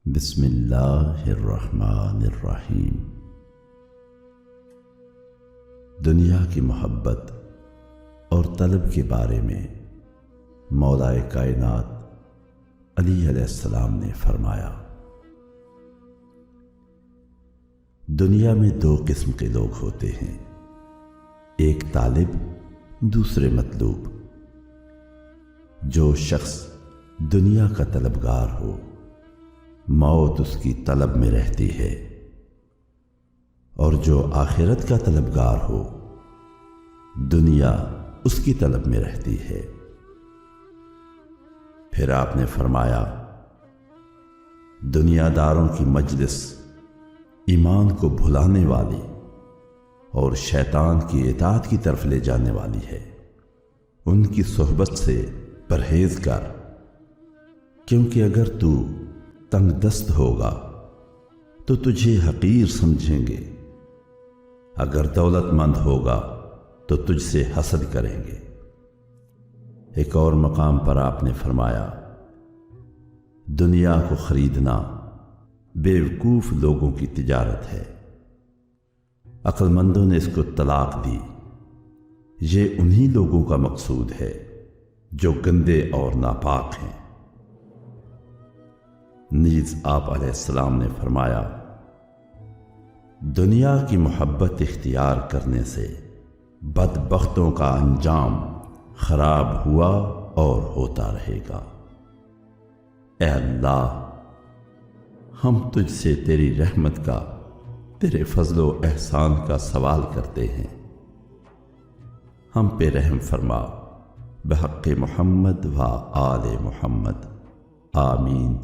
بسم اللہ الرحمن الرحیم۔ دنیا کی محبت اور طلب کے بارے میں مولا کائنات علی علیہ السلام نے فرمایا، دنیا میں دو قسم کے لوگ ہوتے ہیں، ایک طالب، دوسرے مطلوب۔ جو شخص دنیا کا طلبگار ہو، موت اس کی طلب میں رہتی ہے، اور جو آخرت کا طلبگار ہو، دنیا اس کی طلب میں رہتی ہے۔ پھر آپ نے فرمایا، دنیا داروں کی مجلس ایمان کو بھلانے والی اور شیطان کی اطاعت کی طرف لے جانے والی ہے۔ ان کی صحبت سے پرہیز کر، کیونکہ اگر تو تنگ دست ہوگا تو تجھے حقیر سمجھیں گے، اگر دولت مند ہوگا تو تجھ سے حسد کریں گے۔ ایک اور مقام پر آپ نے فرمایا، دنیا کو خریدنا بیوقوف لوگوں کی تجارت ہے، عقل مندوں نے اس کو طلاق دی۔ یہ انہی لوگوں کا مقصود ہے جو گندے اور ناپاک ہیں۔ نیز آپ علیہ السلام نے فرمایا، دنیا کی محبت اختیار کرنے سے بدبختوں کا انجام خراب ہوا اور ہوتا رہے گا۔ اے اللہ، ہم تجھ سے تیری رحمت کا، تیرے فضل و احسان کا سوال کرتے ہیں، ہم پہ رحم فرما بحق محمد و آل محمد، آمین۔